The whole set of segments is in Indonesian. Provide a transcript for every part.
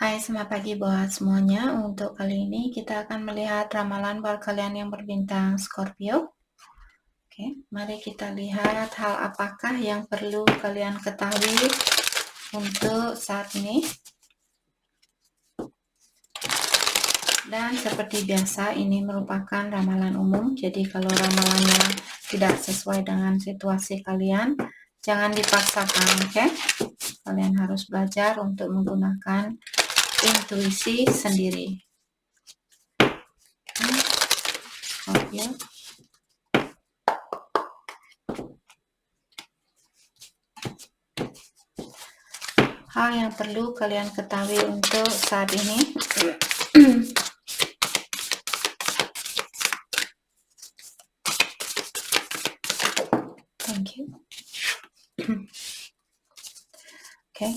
Hai, selamat pagi buat semuanya. Untuk kali ini kita akan melihat ramalan buat kalian yang berbintang Scorpio. Oke, mari kita lihat hal apakah yang perlu kalian ketahui untuk saat ini. Dan seperti biasa, ini merupakan ramalan umum. Jadi kalau ramalannya tidak sesuai dengan situasi kalian, jangan dipaksakan, oke? Kalian harus belajar untuk menggunakan intuisi sendiri. Oke. Hal yang perlu kalian ketahui untuk saat ini. Thank you. Oke.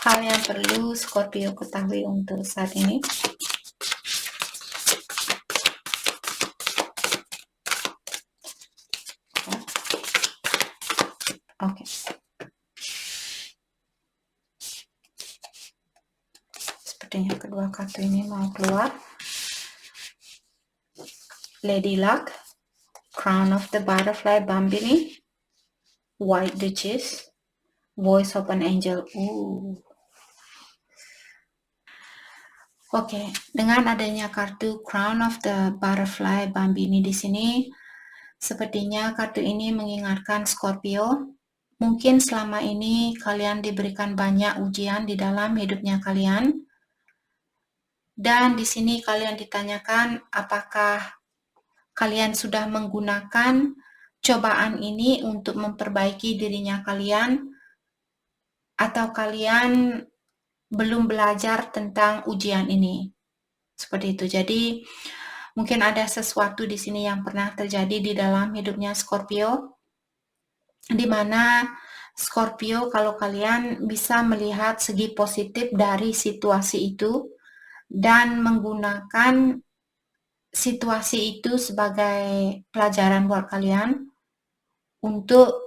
Hal yang perlu Scorpio ketahui untuk saat ini. Oke. Sepertinya kedua kartu ini mau keluar. Lady Luck, Crown of the Butterfly Bambini, White Duchess, Voice of an Angel. Oke, dengan adanya kartu Crown of the Butterfly Bambini di sini, sepertinya kartu ini mengingatkan Scorpio, mungkin selama ini kalian diberikan banyak ujian di dalam hidupnya kalian. Dan di sini kalian ditanyakan apakah kalian sudah menggunakan cobaan ini untuk memperbaiki dirinya kalian, atau kalian belum belajar tentang ujian ini. Seperti itu. Jadi mungkin ada sesuatu di sini yang pernah terjadi di dalam hidupnya Scorpio, di mana Scorpio, kalau kalian bisa melihat segi positif dari situasi itu dan menggunakan situasi itu sebagai pelajaran buat kalian untuk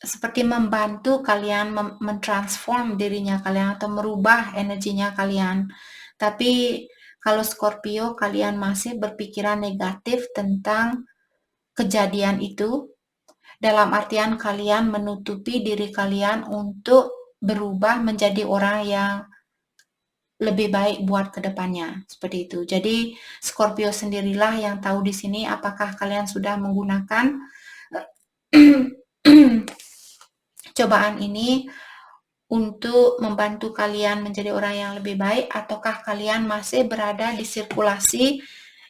seperti membantu kalian mentransform dirinya kalian atau merubah energinya kalian. Tapi kalau Scorpio, kalian masih berpikiran negatif tentang kejadian itu, dalam artian kalian menutupi diri kalian untuk berubah menjadi orang yang lebih baik buat kedepannya, seperti itu. Jadi Scorpio sendirilah yang tahu di sini apakah kalian sudah menggunakan cobaan ini untuk membantu kalian menjadi orang yang lebih baik, ataukah kalian masih berada di sirkulasi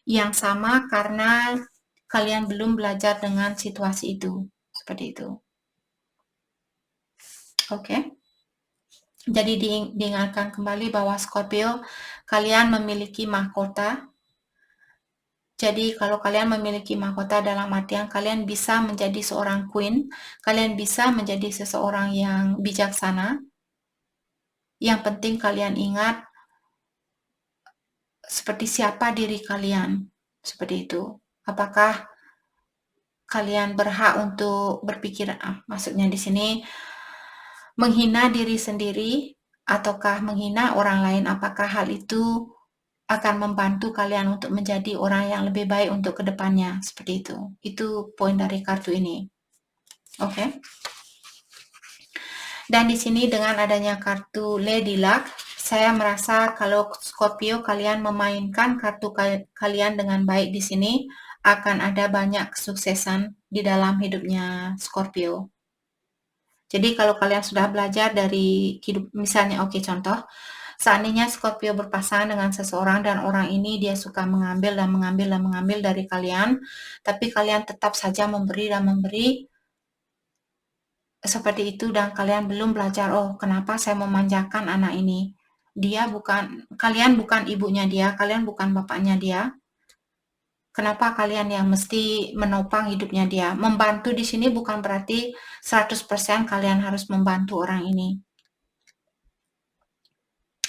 yang sama karena kalian belum belajar dengan situasi itu, seperti itu. Oke. Jadi diingatkan kembali bahwa Scorpio, kalian memiliki mahkota. Jadi kalau kalian memiliki mahkota dalam artian kalian bisa menjadi seorang queen, kalian bisa menjadi seseorang yang bijaksana. Yang penting kalian ingat seperti siapa diri kalian, seperti itu. Apakah kalian berhak untuk berpikir, maksudnya di sini menghina diri sendiri ataukah menghina orang lain, apakah hal itu akan membantu kalian untuk menjadi orang yang lebih baik untuk kedepannya, seperti itu. Itu poin dari kartu ini. Oke. Dan di sini dengan adanya kartu Lady Luck, saya merasa kalau Scorpio kalian memainkan kartu kalian dengan baik di sini, akan ada banyak kesuksesan di dalam hidupnya Scorpio. Jadi kalau kalian sudah belajar dari hidup, misalnya contoh, seandainya Scorpio berpasangan dengan seseorang dan orang ini dia suka mengambil dari kalian, tapi kalian tetap saja memberi dan memberi, seperti itu, dan kalian belum belajar, kenapa saya memanjakan anak ini? Kalian bukan ibunya dia, kalian bukan bapaknya dia. Kenapa kalian yang mesti menopang hidupnya dia? Membantu di sini bukan berarti 100% kalian harus membantu orang ini.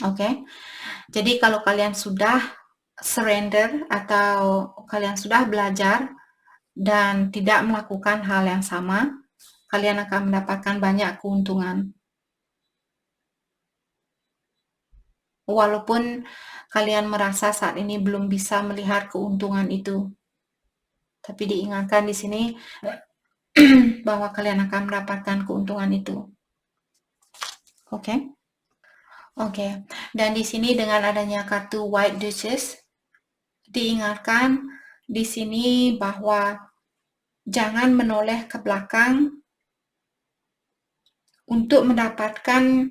Oke. Jadi kalau kalian sudah surrender atau kalian sudah belajar dan tidak melakukan hal yang sama, kalian akan mendapatkan banyak keuntungan. Walaupun kalian merasa saat ini belum bisa melihat keuntungan itu, tapi diingatkan di sini bahwa kalian akan mendapatkan keuntungan itu. Oke? Oke. Dan di sini dengan adanya kartu White Duchess, diingatkan di sini bahwa jangan menoleh ke belakang untuk mendapatkan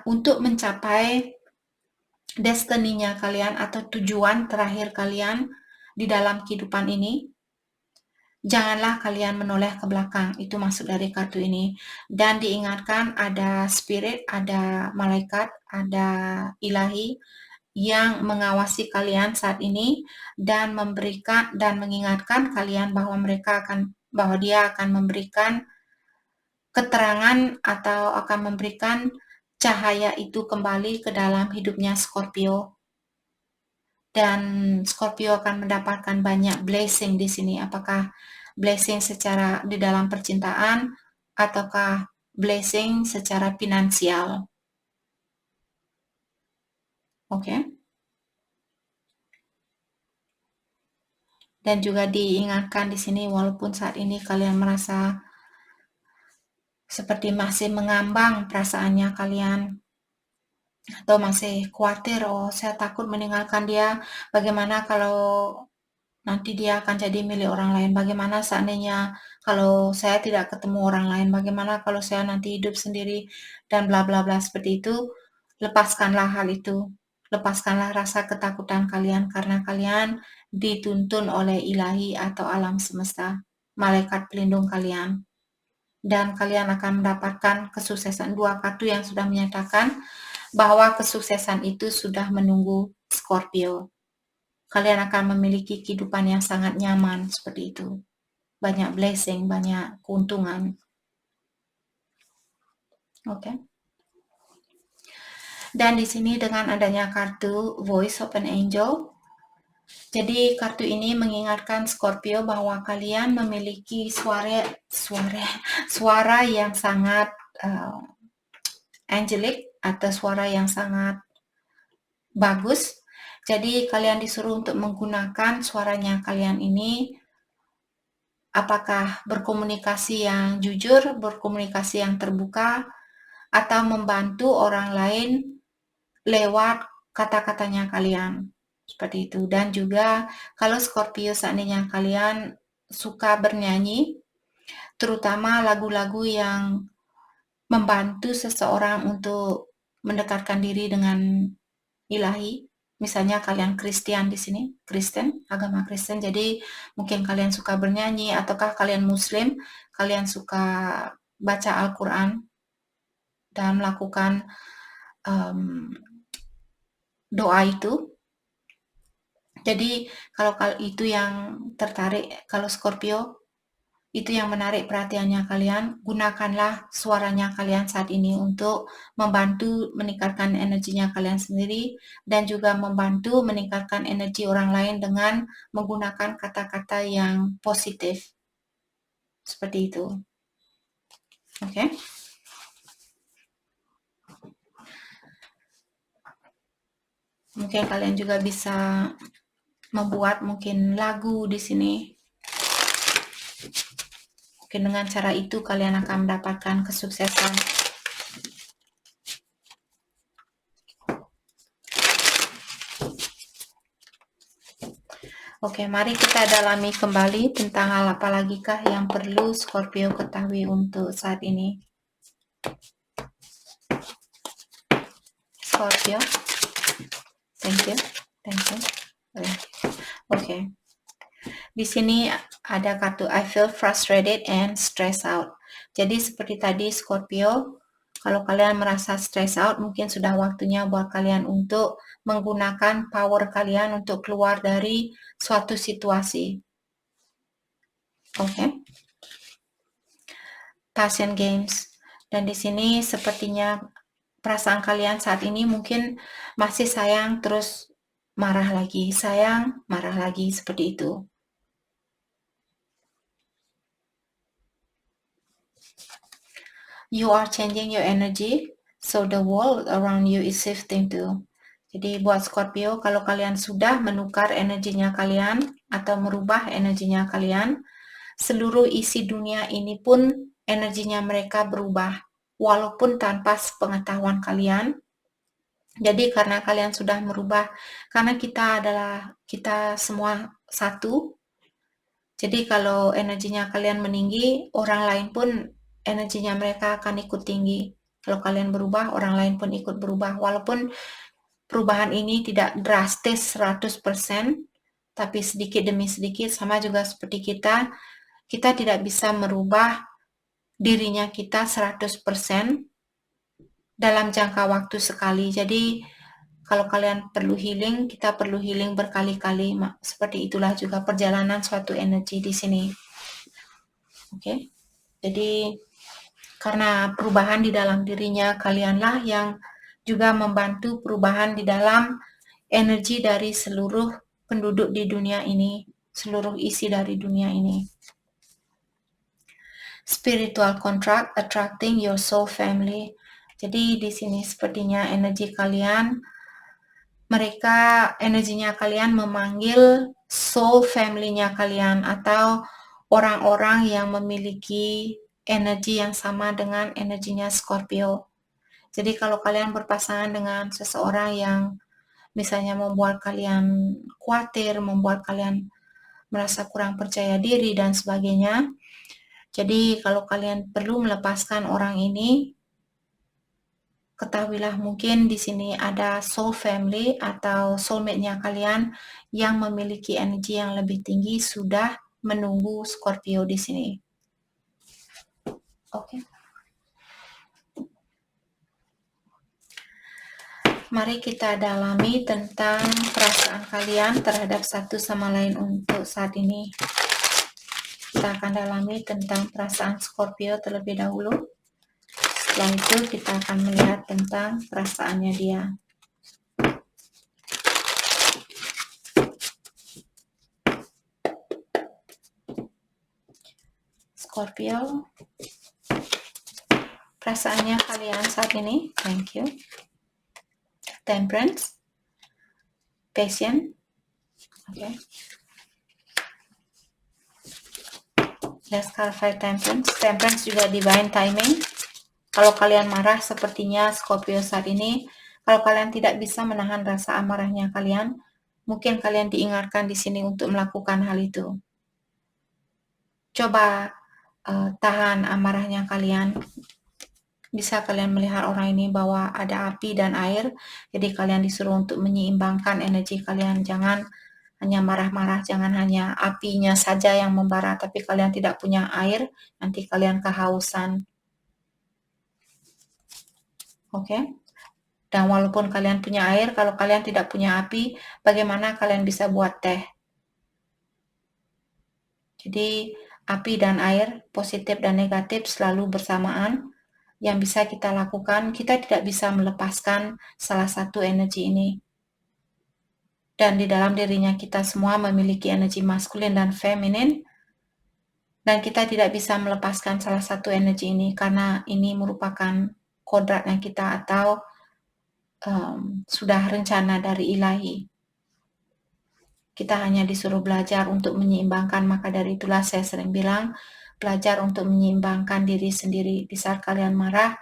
untuk mencapai destininya kalian atau tujuan terakhir kalian di dalam kehidupan ini. Janganlah kalian menoleh ke belakang, itu maksud dari kartu ini. Dan diingatkan ada spirit, ada malaikat, ada ilahi yang mengawasi kalian saat ini dan memberikan dan mengingatkan kalian bahwa dia akan memberikan keterangan atau akan memberikan cahaya itu kembali ke dalam hidupnya Scorpio. Dan Scorpio akan mendapatkan banyak blessing di sini. Apakah blessing secara di dalam percintaan ataukah blessing secara finansial? Oke. Dan juga diingatkan di sini walaupun saat ini kalian merasa seperti masih mengambang perasaannya kalian atau masih khawatir, oh saya takut meninggalkan dia, bagaimana kalau nanti dia akan jadi milik orang lain, bagaimana seandainya kalau saya tidak ketemu orang lain, bagaimana kalau saya nanti hidup sendiri dan bla bla bla seperti itu. Lepaskanlah hal itu, lepaskanlah rasa ketakutan kalian karena kalian dituntun oleh ilahi atau alam semesta, malaikat pelindung kalian. Dan kalian akan mendapatkan kesuksesan. Dua kartu yang sudah menyatakan bahwa kesuksesan itu sudah menunggu Scorpio. Kalian akan memiliki kehidupan yang sangat nyaman seperti itu. Banyak blessing, banyak keuntungan. Oke. Dan di sini dengan adanya kartu Voice of an Angel, jadi kartu ini mengingatkan Scorpio bahwa kalian memiliki suara yang sangat angelic atau suara yang sangat bagus. Jadi kalian disuruh untuk menggunakan suaranya kalian ini, apakah berkomunikasi yang jujur, berkomunikasi yang terbuka, atau membantu orang lain lewat kata-katanya kalian. Seperti itu. Dan juga kalau Scorpio seandainya kalian suka bernyanyi, terutama lagu-lagu yang membantu seseorang untuk mendekatkan diri dengan ilahi. Misalnya kalian Kristen di sini, Kristen, agama Kristen, jadi mungkin kalian suka bernyanyi, ataukah kalian Muslim, kalian suka baca Al-Quran dan melakukan doa itu. Jadi kalau itu yang tertarik, kalau Scorpio itu yang menarik perhatiannya kalian, gunakanlah suaranya kalian saat ini untuk membantu meningkatkan energinya kalian sendiri dan juga membantu meningkatkan energi orang lain dengan menggunakan kata-kata yang positif. Seperti itu. Oke. Mungkin kalian juga bisa membuat mungkin lagu di sini. Mungkin dengan cara itu kalian akan mendapatkan kesuksesan. Oke, mari kita dalami kembali tentang hal apa lagikah yang perlu Scorpio ketahui untuk saat ini. Scorpio, thank you. Oke. Di sini ada kartu I feel frustrated and stressed out. Jadi seperti tadi Scorpio, kalau kalian merasa stress out, mungkin sudah waktunya buat kalian untuk menggunakan power kalian untuk keluar dari suatu situasi. Oke. Passion games. Dan di sini sepertinya perasaan kalian saat ini mungkin masih sayang terus marah lagi, sayang, marah lagi, seperti itu. You are changing your energy, so the world around you is shifting too. Jadi buat Scorpio, kalau kalian sudah menukar energinya kalian atau merubah energinya kalian, seluruh isi dunia ini pun energinya mereka berubah, walaupun tanpa pengetahuan kalian. Jadi karena kalian sudah merubah, karena kita semua satu, jadi kalau energinya kalian meninggi, orang lain pun energinya mereka akan ikut tinggi. Kalau kalian berubah, orang lain pun ikut berubah. Walaupun perubahan ini tidak drastis 100%, tapi sedikit demi sedikit, sama juga seperti kita tidak bisa merubah dirinya kita 100% dalam jangka waktu sekali. Jadi kalau kalian perlu healing, kita perlu healing berkali-kali. Seperti itulah juga perjalanan suatu energi di sini. Oke. Jadi karena perubahan di dalam dirinya kalianlah yang juga membantu perubahan di dalam energi dari seluruh penduduk di dunia ini, seluruh isi dari dunia ini. Spiritual contract attracting your soul family. Jadi di sini sepertinya energi kalian, energinya kalian memanggil soul family-nya kalian atau orang-orang yang memiliki energi yang sama dengan energinya Scorpio. Jadi kalau kalian berpasangan dengan seseorang yang misalnya membuat kalian khawatir, membuat kalian merasa kurang percaya diri dan sebagainya. Jadi kalau kalian perlu melepaskan orang ini, ketahuilah mungkin di sini ada soul family atau soulmate-nya kalian yang memiliki energi yang lebih tinggi sudah menunggu Scorpio di sini. Oke. Mari kita dalami tentang perasaan kalian terhadap satu sama lain untuk saat ini. Kita akan dalami tentang perasaan Scorpio terlebih dahulu. Setelah itu kita akan melihat tentang perasaannya dia. Scorpio, perasaannya kalian saat ini. Thank you. Temperance, Patience. Okay. Let's clarify Temperance. Temperance juga divine timing. Kalau kalian marah sepertinya Scorpio saat ini, kalau kalian tidak bisa menahan rasa amarahnya kalian, mungkin kalian diingatkan di sini untuk melakukan hal itu. Coba tahan amarahnya kalian. Bisa kalian melihat orang ini bahwa ada api dan air, jadi kalian disuruh untuk menyeimbangkan energi kalian. Jangan hanya marah-marah, jangan hanya apinya saja yang membara, tapi kalian tidak punya air, nanti kalian kehausan. Oke? Dan walaupun kalian punya air, kalau kalian tidak punya api, bagaimana kalian bisa buat teh? Jadi api dan air, positif dan negatif selalu bersamaan. Yang bisa kita lakukan, kita tidak bisa melepaskan salah satu energi ini. Dan di dalam dirinya kita semua memiliki energi maskulin dan feminin. Dan kita tidak bisa melepaskan salah satu energi ini karena ini merupakan kodratnya kita atau sudah rencana dari ilahi. Kita hanya disuruh belajar untuk menyeimbangkan, maka dari itulah saya sering bilang, belajar untuk menyeimbangkan diri sendiri. Di saat kalian marah,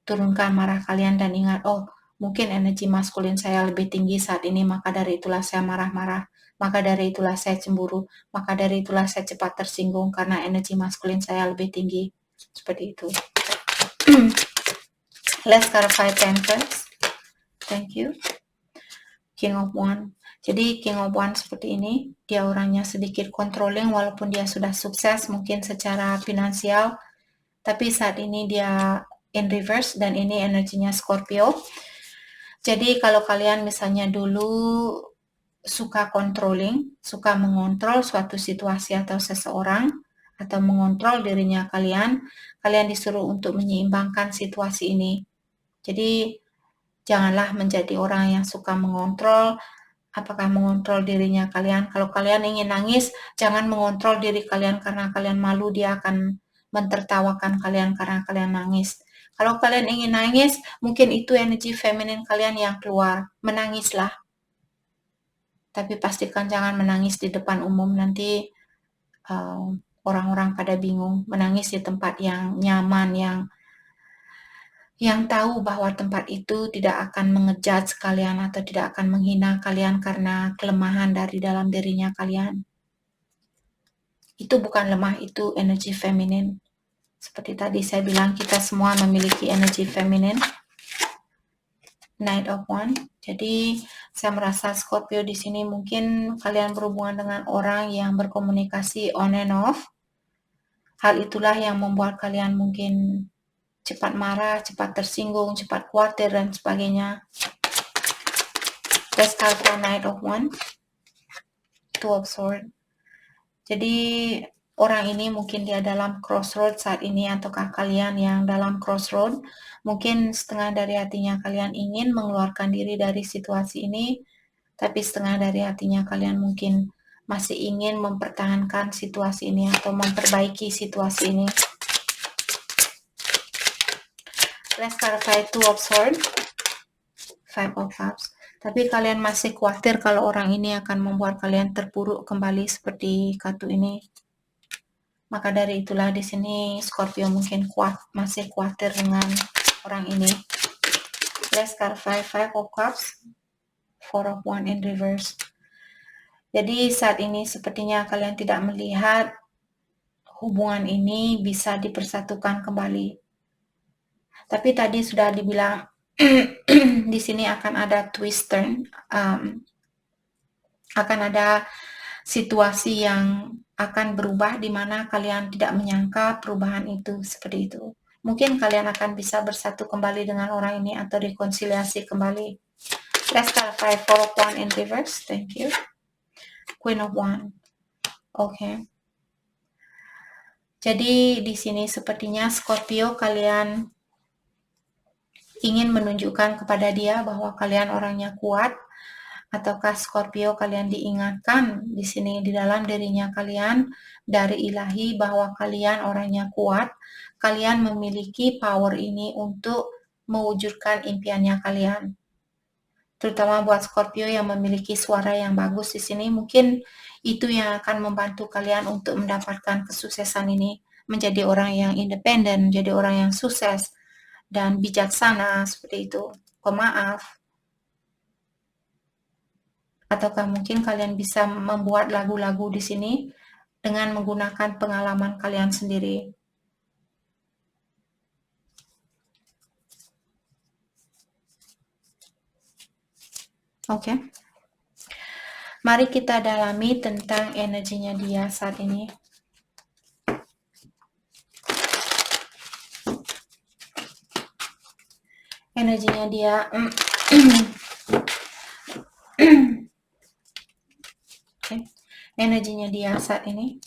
turunkan marah kalian dan ingat, oh mungkin energi maskulin saya lebih tinggi saat ini, maka dari itulah saya marah-marah, maka dari itulah saya cemburu, maka dari itulah saya cepat tersinggung karena energi maskulin saya lebih tinggi. Seperti itu. Let's clarify Temperance. Thank you. King of Wands. Jadi King of Wands seperti ini, dia orangnya sedikit controlling walaupun dia sudah sukses mungkin secara finansial, tapi saat ini dia in reverse dan ini energinya Scorpio. Jadi kalau kalian misalnya dulu suka controlling, suka mengontrol suatu situasi atau seseorang, atau mengontrol dirinya kalian disuruh untuk menyeimbangkan situasi ini. Jadi janganlah menjadi orang yang suka mengontrol. Apakah mengontrol dirinya kalian? Kalau kalian ingin nangis, jangan mengontrol diri kalian karena kalian malu dia akan mentertawakan kalian karena kalian nangis. Kalau kalian ingin nangis, mungkin itu energi feminin kalian yang keluar. Menangislah. Tapi pastikan jangan menangis di depan umum, nanti orang-orang pada bingung. Menangis di tempat yang nyaman, yang tahu bahwa tempat itu tidak akan mengejudge kalian atau tidak akan menghina kalian karena kelemahan dari dalam dirinya kalian. Itu bukan lemah, itu energi feminin. Seperti tadi saya bilang, kita semua memiliki energi feminin. Knight of Wands. Jadi saya merasa Scorpio di sini mungkin kalian berhubungan dengan orang yang berkomunikasi on and off. Hal itulah yang membuat kalian mungkin cepat marah, cepat tersinggung, cepat khawatir dan sebagainya. Let's start for Knight of Wands. Two of Swords. Jadi orang ini mungkin dia dalam crossroad saat ini, ataukah kalian yang dalam crossroad. Mungkin setengah dari hatinya kalian ingin mengeluarkan diri dari situasi ini, tapi setengah dari hatinya kalian mungkin masih ingin mempertahankan situasi ini atau memperbaiki situasi ini. Let's clarify Two of Swords, Five of Cups. Tapi kalian masih khawatir kalau orang ini akan membuat kalian terpuruk kembali seperti kartu ini. Maka dari itulah di sini Scorpio mungkin masih khawatir dengan orang ini. Let's clarify Five of Cups, Four of Wands in reverse. Jadi saat ini sepertinya kalian tidak melihat hubungan ini bisa dipersatukan kembali. Tapi tadi sudah dibilang di sini akan ada twist turn, akan ada situasi yang akan berubah di mana kalian tidak menyangka perubahan itu seperti itu. Mungkin kalian akan bisa bersatu kembali dengan orang ini atau rekonsiliasi kembali. Let's clarify Four of Wands in reverse. Thank you. Queen of Wands. Okay. Jadi di sini sepertinya Scorpio kalian ingin menunjukkan kepada dia bahwa kalian orangnya kuat, ataukah Scorpio kalian diingatkan di sini di dalam dirinya kalian dari ilahi bahwa kalian orangnya kuat, kalian memiliki power ini untuk mewujudkan impiannya kalian. Terutama buat Scorpio yang memiliki suara yang bagus di sini, mungkin itu yang akan membantu kalian untuk mendapatkan kesuksesan ini, menjadi orang yang independen, menjadi orang yang sukses dan bijaksana seperti itu, pemaaf. Ataukah mungkin kalian bisa membuat lagu-lagu di sini dengan menggunakan pengalaman kalian sendiri. Oke. Mari kita dalami tentang energinya dia saat ini. Energinya dia okay. Energinya dia saat ini.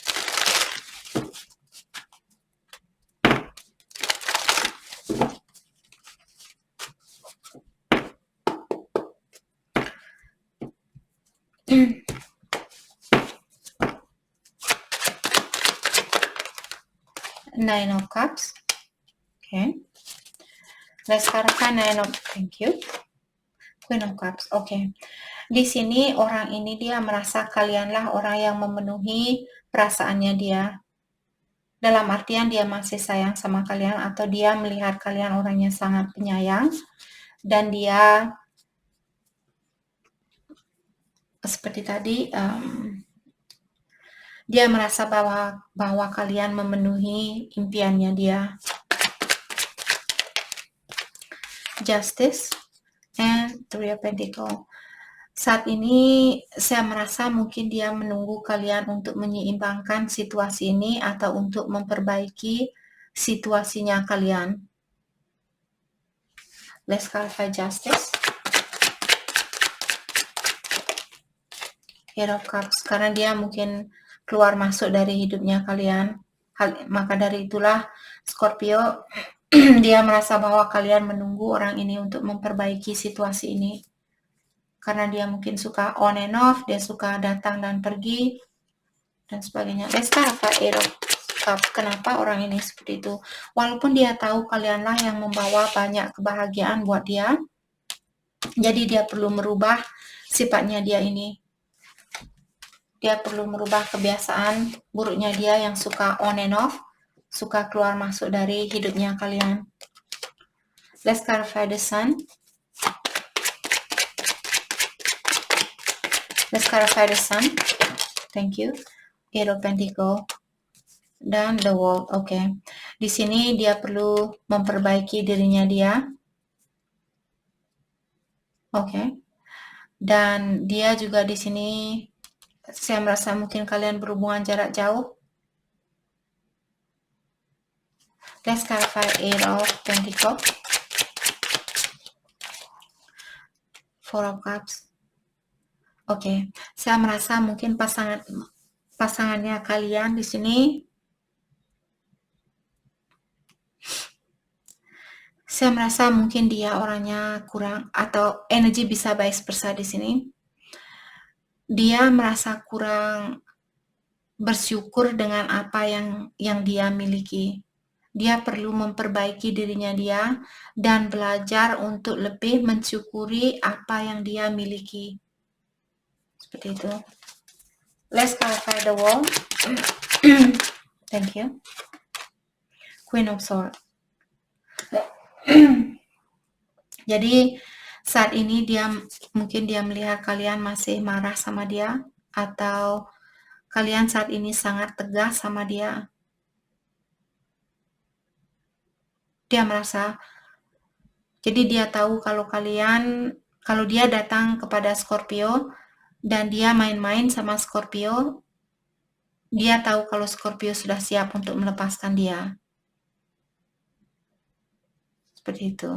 Nine of Cups. Okay. Let's clarify Nine of, thank you. Queen of Cups. Okay. Di sini orang ini dia merasa kalianlah orang yang memenuhi perasaannya dia. Dalam artian dia masih sayang sama kalian, atau dia melihat kalian orangnya sangat penyayang, dan dia seperti tadi dia merasa bahwa kalian memenuhi impiannya dia. Justice and Three of Pentacles. Saat ini saya merasa mungkin dia menunggu kalian untuk menyeimbangkan situasi ini atau untuk memperbaiki situasinya kalian. Let's clarify Justice. Eight of Cups. Karena dia mungkin keluar masuk dari hidupnya kalian. Maka dari itulah Scorpio dia merasa bahwa kalian menunggu orang ini untuk memperbaiki situasi ini. Karena dia mungkin suka on and off, dia suka datang dan pergi, dan sebagainya. Let's start Eight of Cups. Kenapa orang ini seperti itu? Walaupun dia tahu kalianlah yang membawa banyak kebahagiaan buat dia, jadi dia perlu merubah sifatnya dia ini. Dia perlu merubah kebiasaan buruknya dia yang suka on and off, suka keluar masuk dari hidupnya kalian. Let's clarify the Sun. Let's clarify the Sun. Thank you. Eight of Pentacle dan the World. Oke. Di sini dia perlu memperbaiki dirinya dia. Oke. Dan dia juga di sini saya merasa mungkin kalian berhubungan jarak jauh. Let's clarify Eight of Pentacle. Four of Cups. Oke. Saya merasa mungkin pasangannya kalian di sini saya merasa mungkin dia orangnya kurang atau energi bisa vice versa di sini. Dia merasa kurang bersyukur dengan apa yang dia miliki. Dia perlu memperbaiki dirinya dia dan belajar untuk lebih mensyukuri apa yang dia miliki. Seperti itu. Let's clarify the World. Thank you. Queen of Swords. Jadi saat ini mungkin dia melihat kalian masih marah sama dia, atau kalian saat ini sangat tegas sama dia. Dia merasa, jadi dia tahu kalau dia datang kepada Scorpio dan dia main-main sama Scorpio, dia tahu kalau Scorpio sudah siap untuk melepaskan dia. Seperti itu.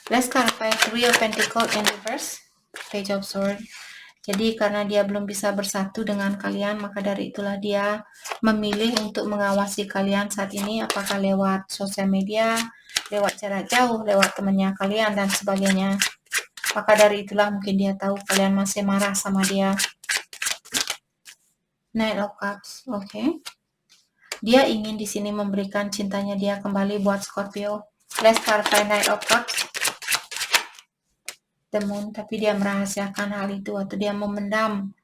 Let's clarify Three of Pentacles in reverse, Page of Swords. Jadi karena dia belum bisa bersatu dengan kalian, maka dari itulah dia memilih untuk mengawasi kalian saat ini, apakah lewat sosial media, lewat jarak jauh, lewat temannya kalian, dan sebagainya. Maka dari itulah mungkin dia tahu kalian masih marah sama dia. Knight of Cups, oke. Dia ingin di sini memberikan cintanya dia kembali buat Scorpio. Let's clarify Knight of Cups. The Moon, tapi dia merahasiakan hal itu atau dia memendam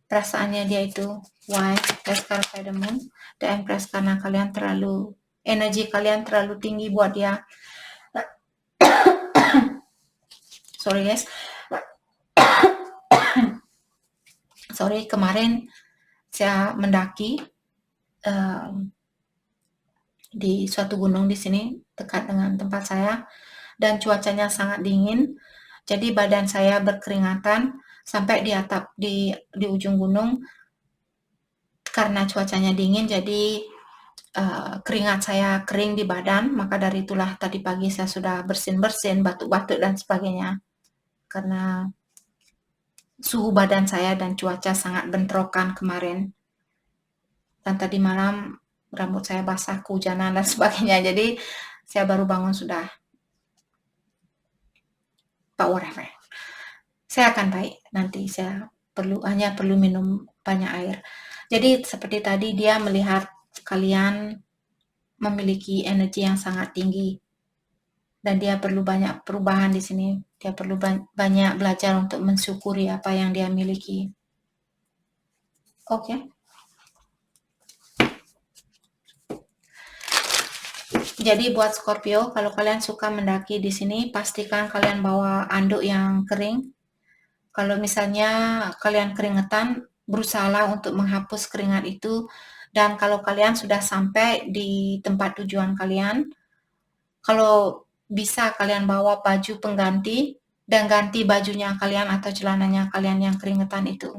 perasaannya dia itu. Why? Let's clarify the Moon. The Empress, karena energi kalian terlalu tinggi buat dia. Sorry guys. Sorry, kemarin saya mendaki di suatu gunung di sini dekat dengan tempat saya, dan cuacanya sangat dingin. Jadi badan saya berkeringatan sampai di atap di ujung gunung. Karena cuacanya dingin, jadi keringat saya kering di badan. Maka dari itulah tadi pagi saya sudah bersin-bersin, batuk-batuk dan sebagainya. Karena suhu badan saya dan cuaca sangat bentrokan kemarin. Dan tadi malam rambut saya basah, kehujanan dan sebagainya. Jadi saya baru bangun sudah. But whatever. Saya akan baik nanti. Saya hanya perlu minum banyak air. Jadi seperti tadi dia melihat kalian memiliki energi yang sangat tinggi dan dia perlu banyak perubahan di sini. Dia perlu banyak belajar untuk mensyukuri apa yang dia miliki. Oke. Jadi buat Scorpio, kalau kalian suka mendaki di sini, pastikan kalian bawa anduk yang kering. Kalau misalnya kalian keringetan, berusahalah untuk menghapus keringat itu. Dan kalau kalian sudah sampai di tempat tujuan kalian, kalau bisa kalian bawa baju pengganti dan ganti bajunya kalian atau celananya kalian yang keringetan itu,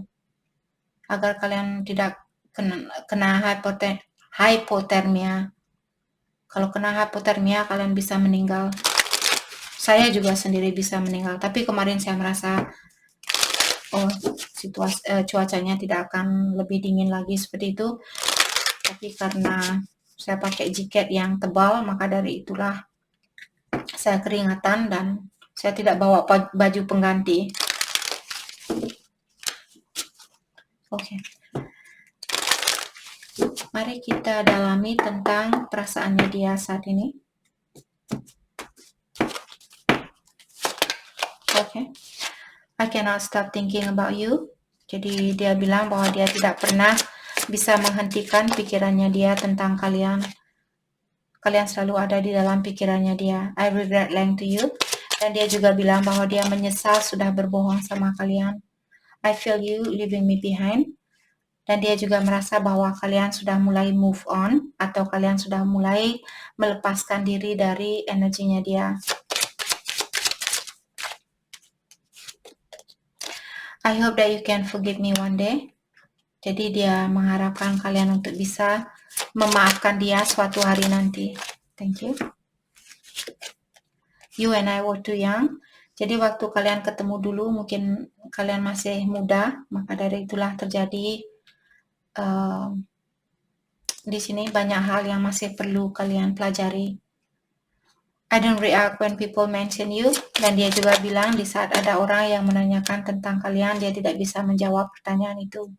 agar kalian tidak kena hypothermia. Kalau kena hypothermia kalian bisa meninggal. Saya juga sendiri bisa meninggal, tapi kemarin saya merasa cuacanya tidak akan lebih dingin lagi seperti itu. Tapi karena saya pakai jaket yang tebal, maka dari itulah saya keringatan dan saya tidak bawa baju pengganti. Oke. Mari kita dalami tentang perasaannya dia saat ini. Okay. I cannot stop thinking about you. Jadi dia bilang bahwa dia tidak pernah bisa menghentikan pikirannya dia tentang kalian. Kalian selalu ada di dalam pikirannya dia. I regret lying to you. Dan dia juga bilang bahwa dia menyesal sudah berbohong sama kalian. I feel you leaving me behind. Dan dia juga merasa bahwa kalian sudah mulai move on atau kalian sudah mulai melepaskan diri dari energinya dia. I hope that you can forgive me one day. Jadi dia mengharapkan kalian untuk bisa memaafkan dia suatu hari nanti. Thank you. You and I were too young. Jadi waktu kalian ketemu dulu mungkin kalian masih muda, maka dari itulah terjadi di sini banyak hal yang masih perlu kalian pelajari. I don't react when people mention you. Dan dia juga bilang di saat ada orang yang menanyakan tentang kalian, dia tidak bisa menjawab pertanyaan itu.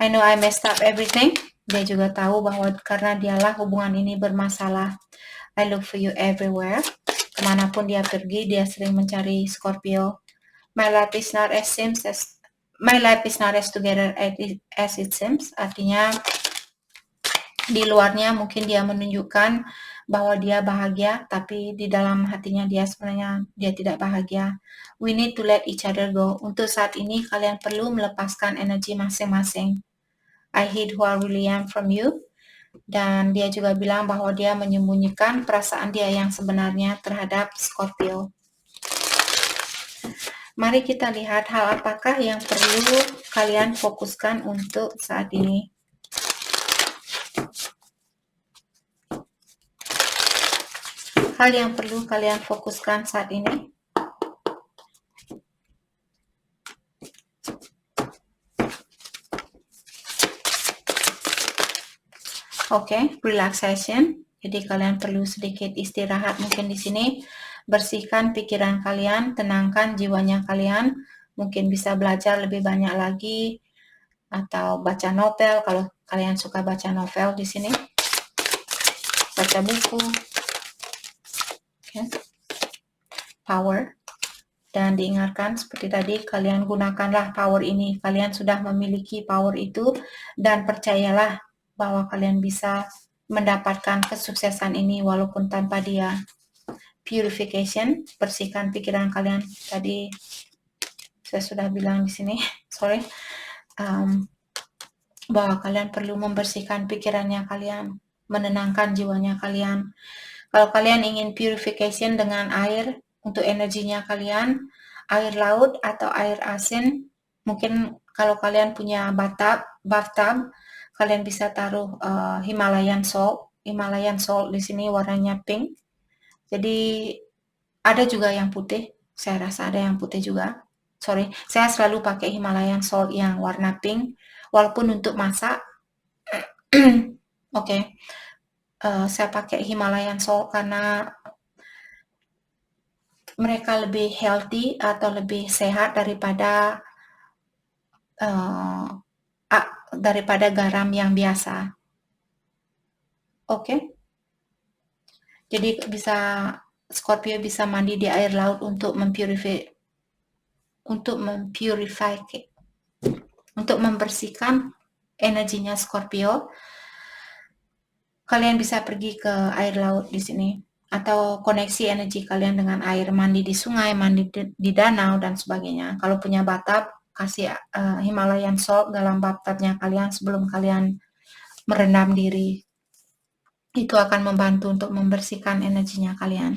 I know I messed up everything. Dia juga tahu bahwa karena dialah hubungan ini bermasalah. I look for you everywhere. Kemanapun dia pergi, dia sering mencari Scorpio. My life is not as together as it seems. Artinya di luarnya mungkin dia menunjukkan bahwa dia bahagia, tapi di dalam hatinya dia sebenarnya dia tidak bahagia. We need to let each other go. Untuk saat ini kalian perlu melepaskan energi masing-masing. I hid who I really am from you. Dan dia juga bilang bahwa dia menyembunyikan perasaan dia yang sebenarnya terhadap Scorpio. Mari kita lihat hal apakah yang perlu kalian fokuskan untuk saat ini. Hal yang perlu kalian fokuskan saat ini. Oke, relaxation. Jadi kalian perlu sedikit istirahat mungkin di sini. Bersihkan pikiran kalian, tenangkan jiwanya kalian. Mungkin bisa belajar lebih banyak lagi atau baca novel kalau kalian suka baca novel di sini. Baca buku. Okay. Power. Dan diingatkan seperti tadi, kalian gunakanlah power ini. Kalian sudah memiliki power itu dan percayalah bahwa kalian bisa mendapatkan kesuksesan ini walaupun tanpa dia. Purification, bersihkan pikiran kalian. Tadi saya sudah bilang di sini, sorry, bahwa kalian perlu membersihkan pikirannya kalian, menenangkan jiwanya kalian. Kalau kalian ingin purification dengan air untuk energinya kalian, air laut atau air asin, mungkin kalau kalian punya bathtub, kalian bisa taruh Himalayan salt. Himalayan salt di sini warnanya pink. Jadi ada juga yang putih. Saya rasa ada yang putih juga. Sorry, saya selalu pakai Himalayan salt yang warna pink. Walaupun untuk masak, oke. Saya pakai Himalayan salt karena mereka lebih healthy atau lebih sehat daripada garam yang biasa. Oke. Jadi Scorpio bisa mandi di air laut untuk membersihkan energinya Scorpio. Kalian bisa pergi ke air laut di sini atau koneksi energi kalian dengan air, mandi di sungai, mandi di danau dan sebagainya. Kalau punya bathtub, kasih Himalayan salt dalam bathtubnya kalian sebelum kalian merendam diri. Itu akan membantu untuk membersihkan energinya kalian.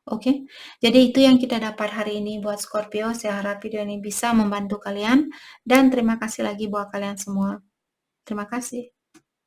Oke, jadi itu yang kita dapat hari ini buat Scorpio. Saya harap video ini bisa membantu kalian dan terima kasih lagi buat kalian semua. Terima kasih.